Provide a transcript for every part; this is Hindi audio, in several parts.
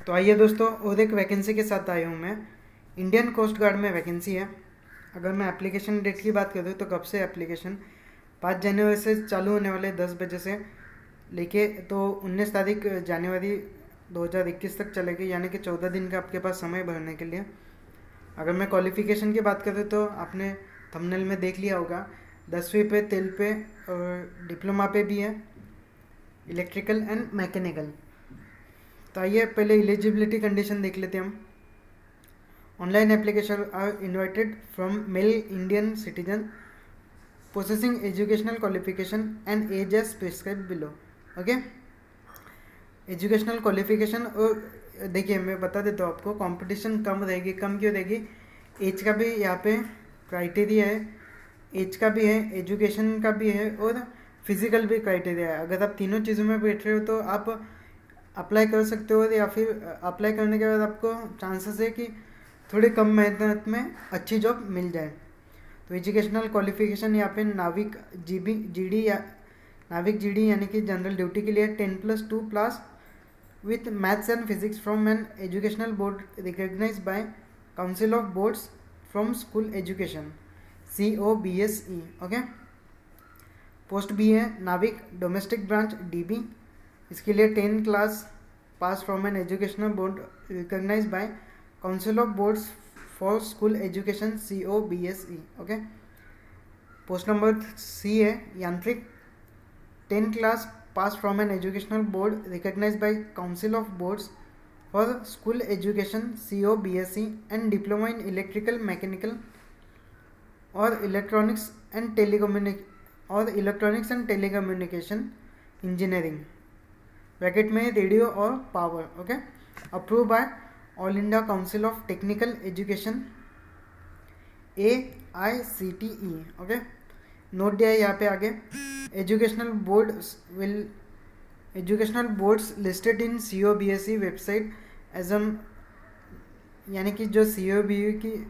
तो आइए दोस्तों, और एक वैकेंसी के साथ आया हूँ मैं। इंडियन कोस्ट गार्ड में वैकेंसी है। अगर मैं एप्लीकेशन डेट की बात करूँ तो कब से एप्लीकेशन 5 जनवरी से चालू होने वाले 10 बजे से लेके तो 19 तारीख जनवरी 2021 तक चलेगी, यानी कि 14 दिन का आपके पास समय भरने के लिए। अगर मैं क्वालिफ़िकेशन की बात करूँ तो आपने थंबनेल में देख लिया होगा, 10वीं पे, तेल पे और डिप्लोमा पे भी है, इलेक्ट्रिकल एंड मैकेनिकल। तो आइए पहले एलिजिबिलिटी कंडीशन देख लेते हैं हम। Online application are invited from male Indian citizen possessing educational qualification and age as prescribe below. Okay, educational qualification. और देखिए मैं बता देता हूँ आपको, कंपटीशन कम रहेगी। कम क्यों रहेगी? एज का भी यहाँ पे क्राइटेरिया है, एज का भी है, एजुकेशन का भी है और फिजिकल भी क्राइटेरिया है। अगर आप तीनों चीज़ों में बैठ रहे हो तो आप अप्लाई कर सकते हो, या फिर अप्लाई करने के बाद आपको चांसेस है कि थोड़ी कम मेहनत में अच्छी जॉब मिल जाए। तो एजुकेशनल क्वालिफिकेशन यहाँ पे नाविक जीडी या नाविक जीडी यानी कि जनरल ड्यूटी के लिए 10+2 plus with maths and physics from an educational board recognise by council of boards from school education COBSE। Okay, post भी है नाविक डोमेस्टिक ब्रांच DB, इसके लिए 10 class pass from an educational board recognise by council of boards for school education COBSE। Okay, post number C है Yantrik, 10 class pass from an educational board recognise by council of boards for school education COBSE and diploma in electrical mechanical और electronics and telecommunication engineering bracket में रेडियो और power. Okay, approve by All India Council of Technical Education AICTE। Okay, note दिया है यहाँ पे आगे। Educational boards listed in COBSE website as an, यानी कि जो COBSE की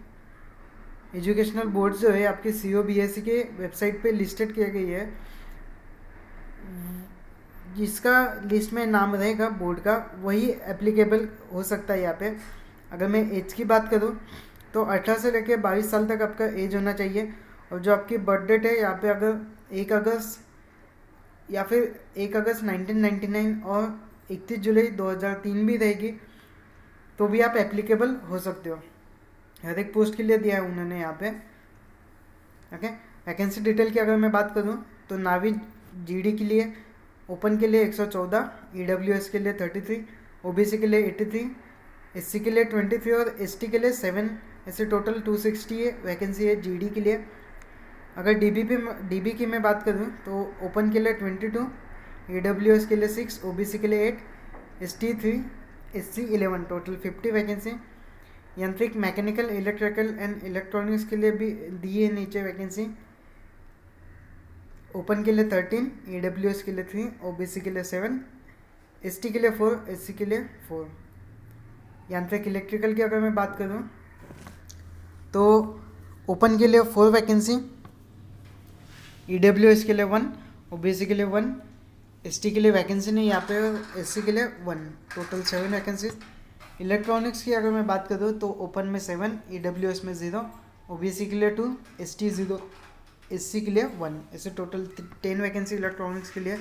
एजुकेशनल बोर्ड जो है आपकी COBSE के वेबसाइट पे लिस्टेड किया गई है, जिसका लिस्ट में नाम रहेगा बोर्ड का वही एप्लीकेबल हो सकता है यहाँ पे। अगर मैं एज की बात करूँ तो 18 से लेकर 22 साल तक आपका एज होना चाहिए। और जो आपकी बर्थ डेट है यहाँ पे, अगर 1 अगस्त या फिर 1 अगस्त 1999 और 31 जुलाई 2003 भी रहेगी तो भी आप एप्लीकेबल हो सकते हो। हर एक पोस्ट के लिए दिया है उन्होंने यहाँ पे। ओके, वैकेंसी डिटेल की अगर मैं बात करूँ तो नाविक GD के लिए ओपन के लिए 114, EWS के लिए 33, OBC के लिए 83, SC के लिए 23 और ST के लिए 7, ऐसे टोटल 260 है वैकेंसी है GD के लिए। अगर DB की मैं बात करूँ तो ओपन के लिए 22, EWS के लिए 6, OBC के लिए 8, ST 3, SC 11, टोटल 50 वैकेंसी। यांत्रिक मैकेनिकल इलेक्ट्रिकल एंड इलेक्ट्रॉनिक्स के लिए भी दी है नीचे वैकेंसी। ओपन के लिए 13, EWS के लिए 3, OBC के लिए 7, ST के लिए 4, SC के लिए 4। यांत्रिक इलेक्ट्रिकल की अगर मैं बात करूँ तो ओपन के लिए 4 वैकेंसी, EWS के लिए 1, OBC के लिए 1, ST के लिए वैकेंसी नहीं यहाँ पे, SC के लिए 1, टोटल 7 वैकेंसीज। इलेक्ट्रॉनिक्स की अगर मैं बात करूँ तो ओपन में 7, EWS में 0, OBC के लिए 2, ST 0, SC के लिए 1, ऐसे टोटल 10 वैकेंसी इलेक्ट्रॉनिक्स के लिए।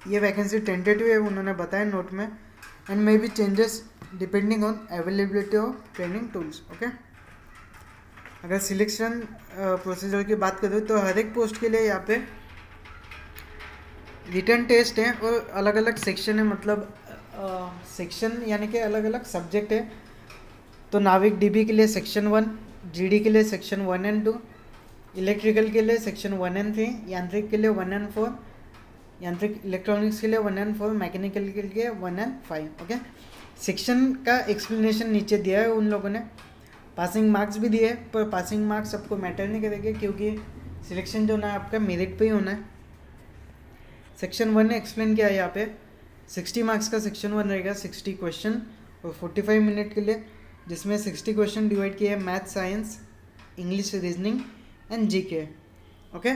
ये वैकेंसी टेंटेटिव है उन्होंने बताया नोट में, and may be changes depending on availability of training tools. Okay, अगर सिलेक्शन प्रोसीजर की बात करूँ तो हर एक पोस्ट के लिए यहाँ पे रिटन टेस्ट है और अलग अलग सेक्शन है, मतलब सेक्शन यानी कि अलग अलग सब्जेक्ट है। तो नाविक DB के लिए सेक्शन 1, GD के लिए सेक्शन 1 एंड 2, इलेक्ट्रिकल के लिए सेक्शन 1 एंड 3, यांत्रिक के लिए 1 एंड 4, यांत्रिक इलेक्ट्रॉनिक्स के लिए 1 एंड 4, मैकेनिकल के लिए 1 एंड 5। ओके, सेक्शन का एक्सप्लेनेशन नीचे दिया है उन लोगों ने। पासिंग मार्क्स भी दिए, पर पासिंग मार्क्स आपको मैटर नहीं करेंगे क्योंकि सिलेक्शन जो होना है आपका मेरिट पे ही होना है। सेक्शन 1 ने एक्सप्लेन किया है यहाँ पे, 60 मार्क्स का सेक्शन 1 रहेगा, 60 क्वेश्चन और 45 मिनट के लिए, जिसमें 60 क्वेश्चन डिवाइड किए हैं math, science, English, reasoning and GK। Okay,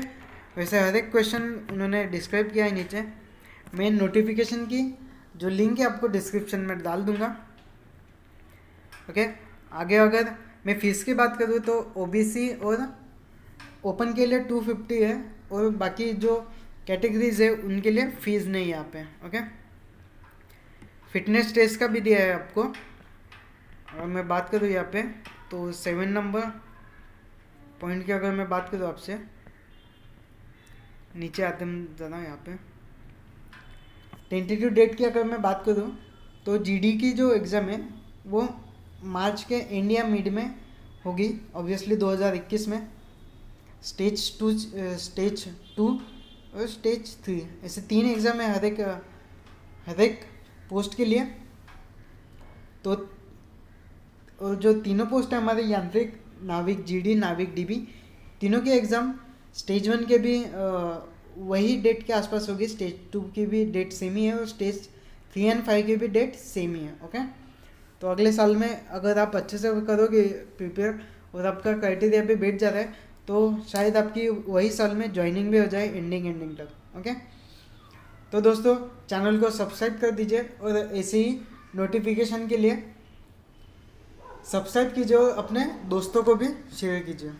वैसे हर एक क्वेश्चन उन्होंने डिस्क्राइब किया है नीचे। मेन नोटिफिकेशन की जो लिंक है आपको डिस्क्रिप्शन में डाल दूंगा। ओके, आगे अगर मैं फ़ीस की बात करूँ तो ओबीसी और ओपन के लिए 250 है, और बाकी जो कैटेगरीज है उनके लिए फ़ीस नहीं है यहाँ पे। ओके, फिटनेस टेस्ट का भी दिया है आपको। अगर मैं बात करूँ यहाँ पे तो 7 नंबर पॉइंट की अगर मैं बात करूँ आपसे, नीचे आते हम ज़रा यहाँ पे टेंटेटिव डेट की अगर मैं बात करूँ तो जीडी की जो एग्ज़ाम है वो मार्च के इंडिया मिड में होगी ऑब्वियसली 2021 में। स्टेज 2 और स्टेज 3 ऐसे 3 एग्ज़ाम है हर एक पोस्ट के लिए। तो और जो तीनों पोस्ट है हमारे यांत्रिक, नाविक जीडी, नाविक डीबी, तीनों के एग्ज़ाम स्टेज 1 के भी वही डेट के आसपास होगी, स्टेज 2 की भी डेट सेम ही है, और स्टेज 3 और 5 की भी डेट सेम ही है। ओके, तो अगले साल में अगर आप अच्छे से करोगे प्रिपेयर और आपका क्राइटेरिया भी बैठ जा रहा है तो शायद आपकी वही साल में ज्वाइनिंग भी हो जाए एंडिंग तक। ओके, तो दोस्तों चैनल को सब्सक्राइब कर दीजिए और ऐसे ही नोटिफिकेशन के लिए सब्सक्राइब कीजिए और अपने दोस्तों को भी शेयर कीजिए।